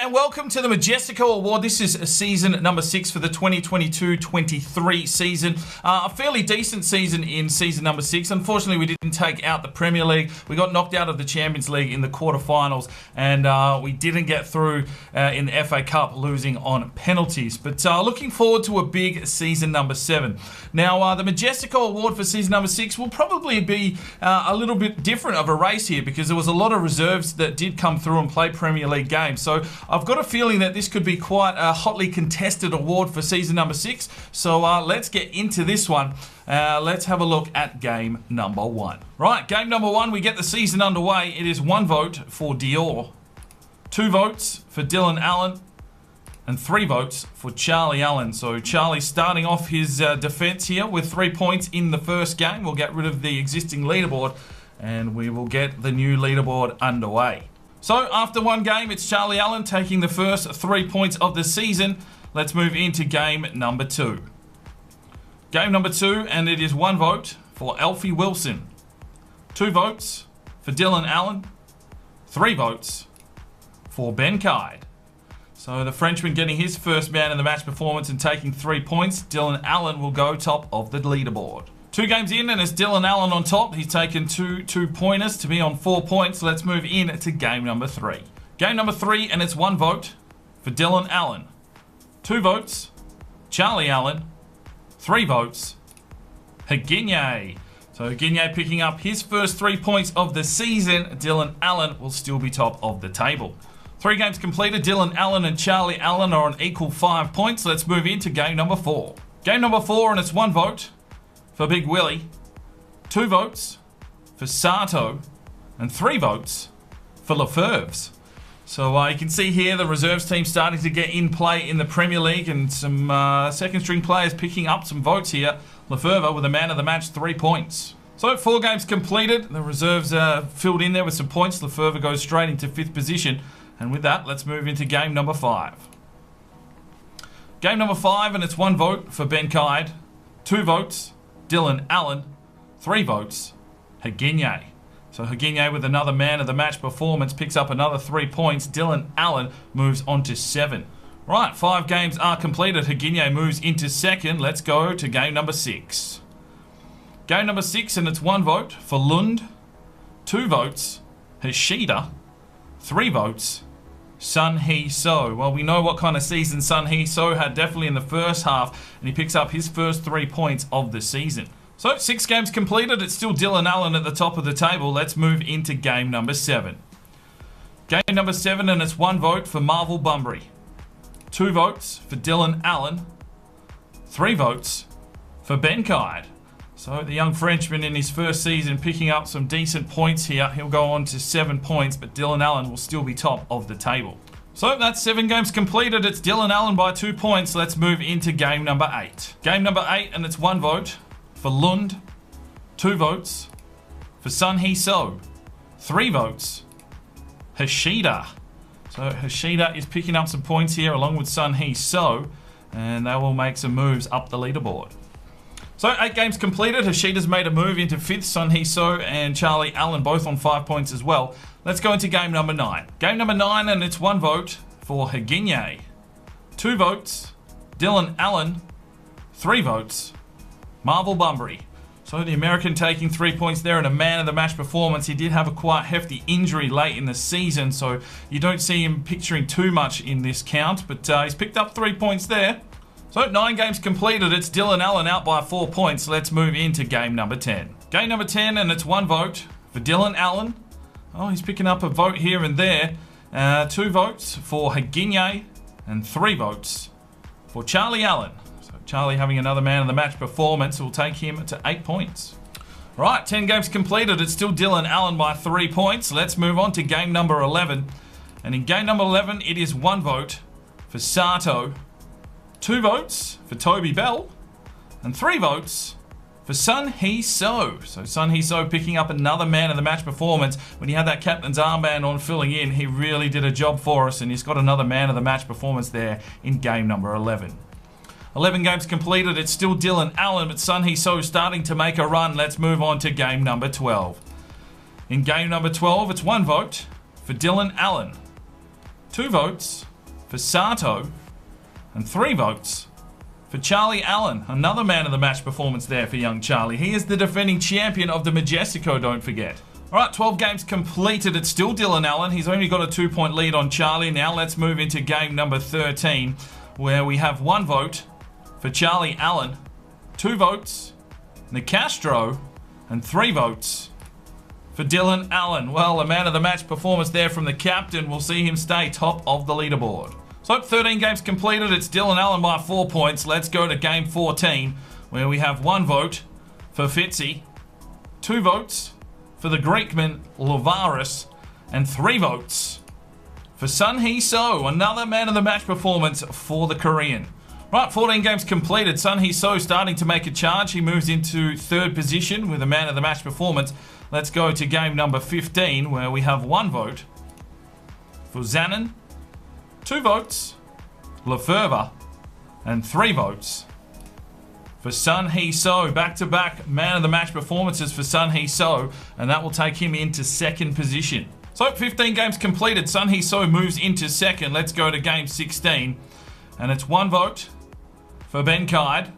and welcome to the Majestico Award. This is season number 6 for the 2022-23 season. A fairly decent season in season number 6. Unfortunately, we didn't take out the Premier League. We got knocked out of the Champions League in the quarterfinals, and we didn't get through in the FA Cup, losing on penalties. But looking forward to a big season number 7. Now, the Majestico Award for season number 6 will probably be a little bit different of a race here, because there was a lot of reserves that did come through and play Premier League games. So I've got a feeling that this could be quite a hotly contested award for season number 6. So let's get into this one. Let's have a look at game number 1. Right, game number 1, we get the season underway. It is 1 vote for Dior, 2 votes for Dylan Allen, and 3 votes for Charlie Allen. So Charlie starting off his defence here with 3 points in the first game. We'll get rid of the existing leaderboard, and we will get the new leaderboard underway. So after 1 game, it's Charlie Allen taking the first 3 points of the season. Let's move into game number 2. Game number 2, and it is 1 vote for Alfie Wilson, 2 votes for Dylan Allen, 3 votes for Ben Kide. So the Frenchman getting his first man of the match performance and taking 3 points. Dylan Allen will go top of the leaderboard. 2 games in, and it's Dylan Allen on top. He's taken two pointers to be on 4 points. Let's move in to game number 3. Game number 3, and it's 1 vote for Dylan Allen, 2 votes Charlie Allen, 3 votes Higinye. So Higinye picking up his first 3 points of the season. Dylan Allen will still be top of the table. 3 games completed. Dylan Allen and Charlie Allen are on equal 5 points. Let's move into game number 4. Game number 4, and it's 1 vote for Big Willie, 2 votes for Sato, and 3 votes for Lefebvre's. So you can see here the reserves team starting to get in play in the Premier League, and some second string players picking up some votes here. Lefebvre with a man of the match, 3 points. So 4 games completed. The reserves filled in there with some points. Lefebvre goes straight into 5th position. And with that, let's move into game number 5. Game number 5, and it's 1 vote for Ben Kide, 2 votes Dylan Allen, 3 votes Higinye. So Higinye with another man of the match performance picks up another 3 points. Dylan Allen moves on to 7. Right, 5 games are completed. Higinye moves into 2nd. Let's go to game number 6. Game number 6, and it's 1 vote for Lund, 2 votes Hishida, 3 votes Sun Hee So. Well, we know what kind of season Sun Hee So had definitely in the first half, and he picks up his first 3 points of the season. So 6 games completed. It's still Dylan Allen at the top of the table. Let's move into game number 7. Game number 7, and it's 1 vote for Marvel Bunbury, 2 votes for Dylan Allen, 3 votes for Ben Kide. So the young Frenchman in his first season picking up some decent points here. He'll go on to 7 points, but Dylan Allen will still be top of the table. So that's 7 games completed. It's Dylan Allen by 2 points. Let's move into game number 8. Game number 8, and it's 1 vote for Lund, 2 votes for Sun Hee So, 3 votes Hishida. So Hishida is picking up some points here along with Sun Hee So, and they will make some moves up the leaderboard. So 8 games completed. Hishida's made a move into 5th. Sun Hee So and Charlie Allen both on 5 points as well. Let's go into game number 9. Game number 9, and it's 1 vote for Higinye, 2 votes Dylan Allen, 3 votes Marvel Bunbury. So the American taking 3 points there and a man of the match performance. He did have a quite hefty injury late in the season, so you don't see him picturing too much in this count, but he's picked up 3 points there. So 9 games completed. It's Dylan Allen out by 4 points. Let's move into game number 10. Game number 10, and it's 1 vote for Dylan Allen. Oh, he's picking up a vote here and there. 2 votes for Higinye and 3 votes for Charlie Allen. So Charlie having another man of the match performance will take him to 8 points. Right, 10 games completed. It's still Dylan Allen by 3 points. Let's move on to game number 11. And in game number 11, it is 1 vote for Sato, 2 votes for Toby Bell, and 3 votes for Sun Hee So. So Sun Hee So picking up another man of the match performance. When he had that captain's armband on filling in, he really did a job for us, and he's got another man of the match performance there in game number 11. 11 games completed. It's still Dylan Allen, but Sun Hee So starting to make a run. Let's move on to game number 12. In game number 12, it's 1 vote for Dylan Allen, 2 votes for Sato. And 3 votes for Charlie Allen. Another man of the match performance there for young Charlie. He is the defending champion of the Majestico, don't forget. Alright, 12 games completed. It's still Dylan Allen. He's only got a 2-point lead on Charlie. Now let's move into game number 13, where we have 1 vote for Charlie Allen, 2 votes Nicastro, and 3 votes for Dylan Allen. Well, a man of the match performance there from the captain will see him stay top of the leaderboard. So 13 games completed. It's Dylan Allen by 4 points. Let's go to game 14, where we have 1 vote for Fitzy, 2 votes for the Greekman Lovaris, and 3 votes for Sun Hee So. Another man of the match performance for the Korean. Right, 14 games completed. Sun Hee So starting to make a charge. He moves into 3rd position with a man of the match performance. Let's go to game number 15, where we have 1 vote for Zanin, 2 votes Lefebvre, and 3 votes for Sun Hee So. Back-to-back man of the match performances for Sun Hee So, and that will take him into 2nd position. So 15 games completed. Sun Hee So moves into 2nd. Let's go to game 16, and it's 1 vote for Ben Kaid,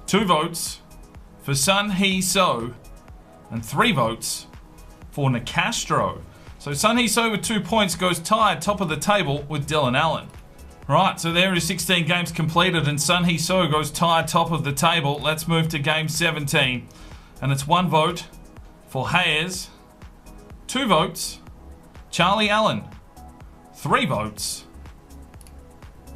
2 votes for Sun Hee So, and 3 votes for Nicastro. So Sun Hee So with 2 points goes tied top of the table with Dylan Allen. Right, so there is 16 games completed and Sun Hee So goes tied top of the table. Let's move to game 17. And it's 1 vote for Hayes, 2 votes Charlie Allen, 3 votes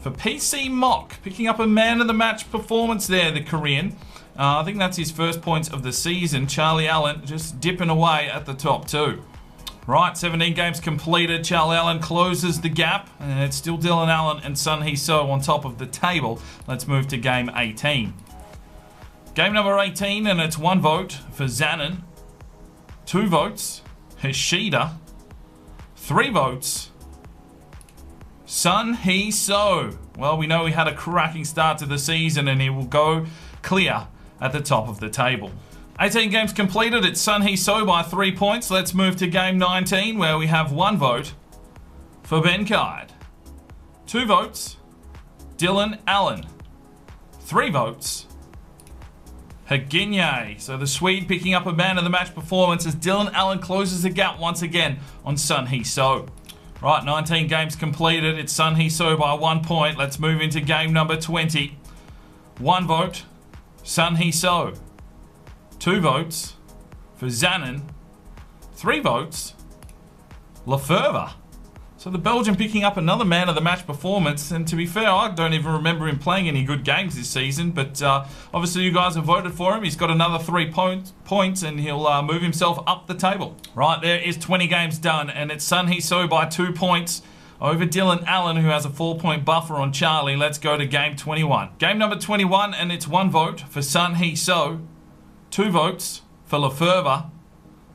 for PC Mock, picking up a man of the match performance there, the Korean. I think that's his first points of the season. Charlie Allen just dipping away at the top 2. Right, 17 games completed. Charlie Allen closes the gap, and it's still Dylan Allen and Sun Hee So on top of the table. Let's move to game 18. Game number 18, and it's 1 vote for Zanin, 2 votes Hishida, 3 votes Sun Hee So. Well, we know he had a cracking start to the season, and he will go clear at the top of the table. 18 games completed. It's Sun Hee So by 3 points. Let's move to game 19, where we have 1 vote for Ben Kaid, 2 votes Dylan Allen, 3 votes Haginye. So the Swede picking up a man of the match performance as Dylan Allen closes the gap once again on Sun Hee So. Right, 19 games completed. It's Sun Hee So by 1 point. Let's move into game number 20. 1 vote Sun Hee So, 2 votes for Zanin, 3 votes Lefebvre. So the Belgian picking up another man of the match performance, and to be fair, I don't even remember him playing any good games this season, but obviously you guys have voted for him. He's got another 3 points and he'll move himself up the table. Right, there is 20 games done, and it's Sun Hee So by 2 points over Dylan Allen, who has a 4-point buffer on Charlie. Let's go to game 21. Game number 21, and it's 1 vote for Sun Hee So, 2 votes for Lefebvre,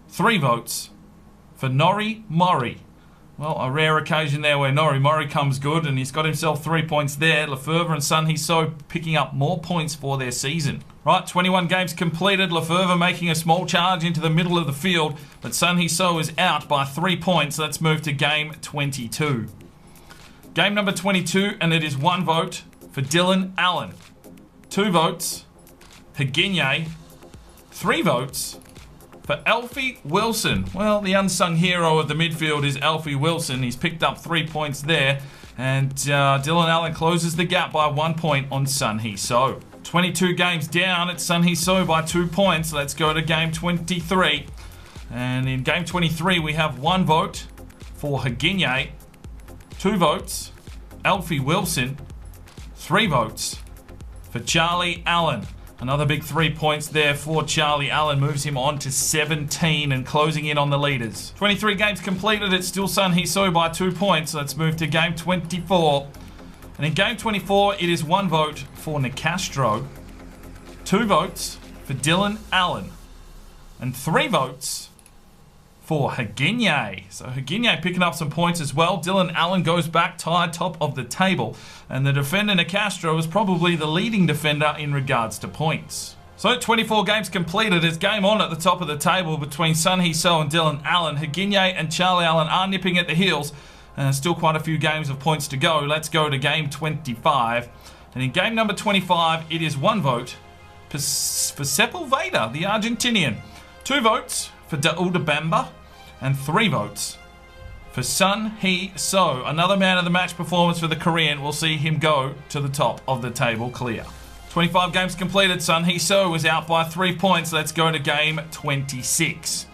3 votes for Nori Mori. Well, a rare occasion there where Nori Mori comes good, and he's got himself 3 points there. Lefebvre and Sun Hee So picking up more points for their season. Right, 21 games completed. Lefebvre making a small charge into the middle of the field, but Sun Hee So is out by 3 points. Let's move to game 22. Game number 22, and it is 1 vote for Dylan Allen, 2 votes Haginye, 3 votes for Alfie Wilson. Well, the unsung hero of the midfield is Alfie Wilson. He's picked up 3 points there, and Dylan Allen closes the gap by 1 point on Sun Hee So. 22 games down, it's Sun Hee So by 2 points. Let's go to game 23. And in game 23, we have 1 vote for Haginye, 2 votes Alfie Wilson, 3 votes for Charlie Allen. Another big 3 points there for Charlie Allen, moves him on to 17 and closing in on the leaders. 23 games completed, it's still Sun Hee So by 2 points. Let's move to game 24. And in game 24, it is 1 vote for Nicastro, 2 votes for Dylan Allen, and 3 votes for Haginye. So Haginye picking up some points as well. Dylan Allen goes back tied top of the table, and the defender Nicastro is probably the leading defender in regards to points. So 24 games completed. It's game on at the top of the table between Sun Hee So and Dylan Allen. Haginye and Charlie Allen are nipping at the heels, Still quite a few games of points to go. Let's go to game 25. And in game number 25, it is 1 vote for Sepulveda, the Argentinian. 2 votes for Daudabamba, and 3 votes for Sun Hee-so. Another man of the match performance for the Korean. Will see him go to the top of the table clear. 25 games completed. Sun Hee-so was out by 3 points. Let's go to game 26.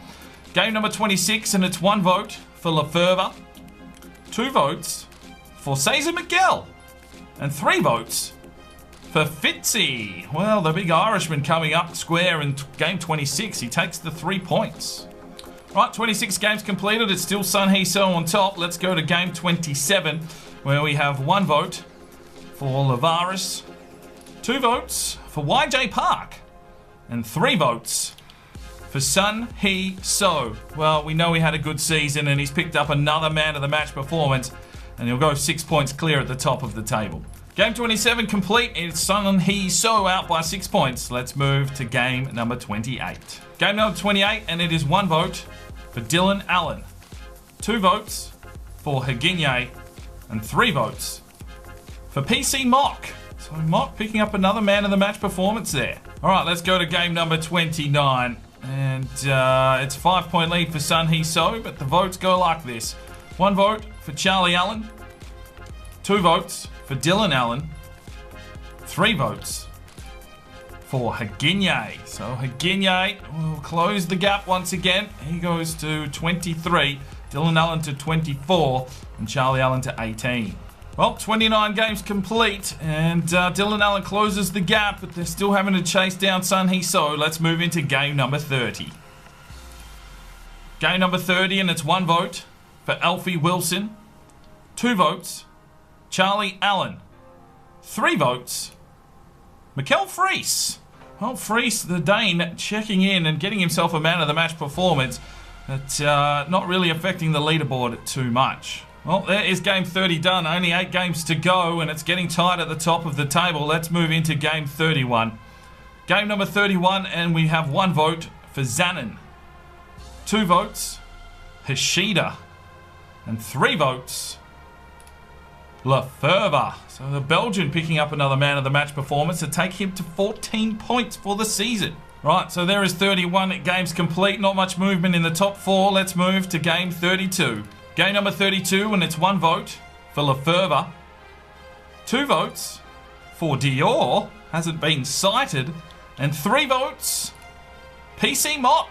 Game number 26, and it's 1 vote for Lefebvre, 2 votes for Cesar Miguel, and 3 votes for Fitzy. Well, the big Irishman coming up square in game 26. He takes the 3 points. Right, 26 games completed. It's still Sun Hee-so on top. Let's go to game 27, where we have 1 vote for Lavaris, 2 votes for YJ Park, and 3 votes for Sun Hee-so. Well, we know he had a good season, and he's picked up another man of the match performance, and he'll go 6 points clear at the top of the table. Game 27 complete. It's Sun Hee-so out by 6 points. Let's move to game number 28. Game number 28, and it is 1 vote for Dylan Allen, 2 votes for Higinye, and 3 votes for PC Mock. So Mock picking up another man of the match performance there. All right, let's go to game number 29. And it's a 5-point lead for Sun Hee-so, but the votes go like this. 1 vote for Charlie Allen, 2 votes for Dylan Allen, 3 votes for Higinye. So Higinye will close the gap once again. He goes to 23, Dylan Allen to 24, and Charlie Allen to 18. Well, 29 games complete, and Dylan Allen closes the gap, but they're still having to chase down Sun Hee-so. Let's move into game number 30. Game number 30, and it's 1 vote for Alfie Wilson, 2 votes Charlie Allen, 3 votes Mikkel Friis. Well, Friis, the Dane, checking in and getting himself a man of the match performance, but not really affecting the leaderboard too much. Well, there is game 30 done. Only 8 games to go, and it's getting tight at the top of the table. Let's move into game 31. Game number 31, and we have 1 vote for Zanin, 2 votes Hishida, and 3 votes Lefebvre. So the Belgian picking up another man of the match performance to take him to 14 points for the season. Right, so there is 31 games complete. Not much movement in the top 4. Let's move to game 32. Game number 32, and it's 1 vote for Lefebvre, 2 votes for Dior, hasn't been cited, and 3 votes PC Mock.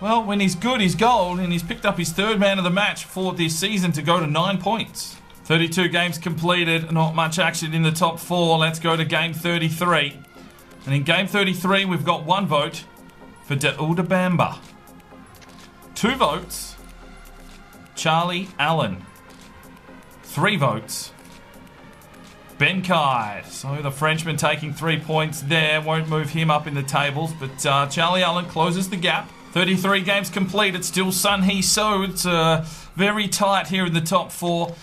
Well, when he's good, he's gold, and he's picked up his 3rd man of the match for this season to go to 9 points. 32 games completed, not much action in the top 4. Let's go to game 33. And in game 33, we've got 1 vote for Daudabamba, 2 votes Charlie Allen, 3 votes Ben Kai. So the Frenchman taking 3 points there. Won't move him up in the tables, but Charlie Allen closes the gap. 33 games complete. It's still Sun Hee-so. It's very tight here in the top 4.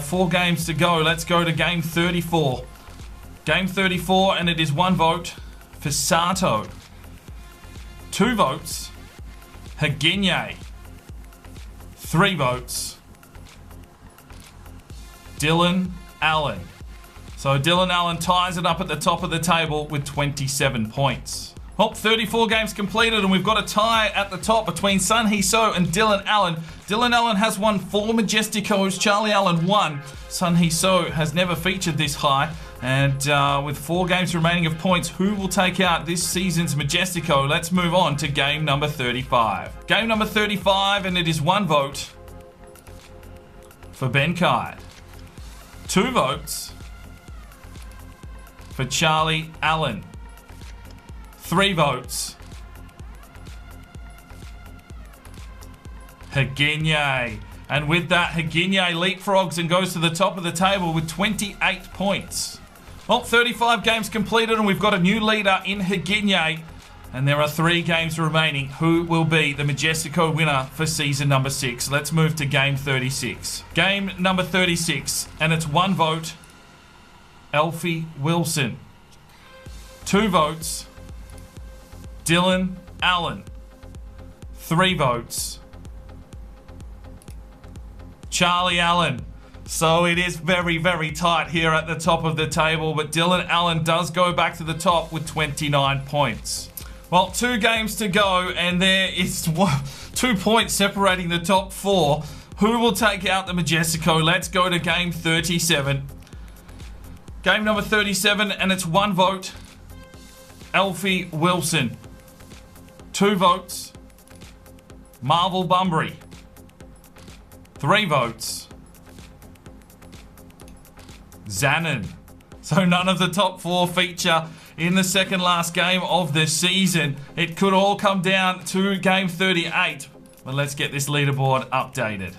4 games to go. Let's go to game 34. Game 34, and it is 1 vote for Sato, 2 votes Higinye, 3 votes Dylan Allen. So Dylan Allen ties it up at the top of the table with 27 points. Well, 34 games completed, and we've got a tie at the top between Sun Hee-so and Dylan Allen. Dylan Allen has won 4 Majesticos. Charlie Allen 1. Sun Hee-so has never featured this high. And with 4 games remaining of points, who will take out this season's Majestico? Let's move on to game number 35. Game number 35, and it is 1 vote for Ben Kai, 2 votes for Charlie Allen, 3 votes Higinye. And with that, Higinye leapfrogs and goes to the top of the table with 28 points. Well, 35 games completed, and we've got a new leader in Higinye. And there are 3 games remaining. Who will be the Majestico winner for season number 6? Let's move to game 36. Game number 36, and it's 1 vote Alfie Wilson, 2 votes Dylan Allen, 3 votes Charlie Allen. So it is very, very tight here at the top of the table, but Dylan Allen does go back to the top with 29 points. Well, 2 games to go, and there is 2 points separating the top 4. Who will take out the Majestico? Let's go to game 37. Game number 37, and it's 1 vote. Alfie Wilson. 2 votes. Marvel Bunbury. 3 votes. Zanin. So none of the top 4 feature in the second last game of the season. It could all come down to game 38. But let's get this leaderboard updated.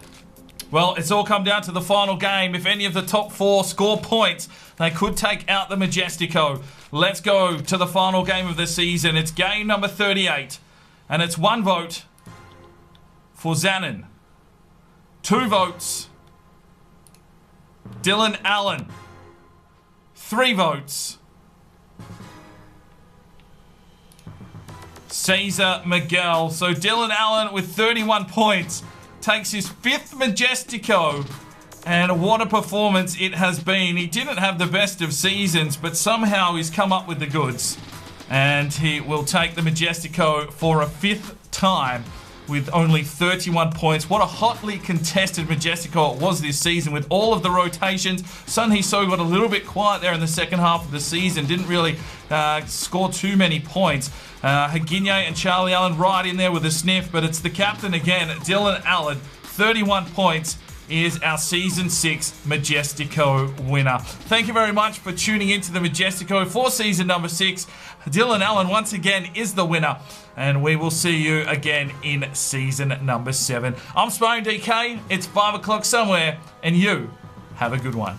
Well, it's all come down to the final game. If any of the top 4 score points, they could take out the Majestico. Let's go to the final game of the season. It's game number 38. And it's 1 vote for Zanin. 2 votes. Dylan Allen. 3 votes. Cesar Miguel. So Dylan Allen with 31 points takes his 5th Majestico. And what a performance it has been. He didn't have the best of seasons, but somehow he's come up with the goods. And he will take the Majestico for a 5th time with only 31 points. What a hotly contested Majestico it was this season with all of the rotations. Sun Hee So got a little bit quiet there in the second half of the season. Didn't really score too many points. Haginye and Charlie Allen right in there with a sniff, but it's the captain again, Dylan Allen. 31 points is our Season 6 Majestico winner. Thank you very much for tuning into the Majestico for Season number 6. Dylan Allen once again is the winner, and we will see you again in Season number 7. I'm Sparring DK, it's 5 o'clock somewhere, and you have a good one.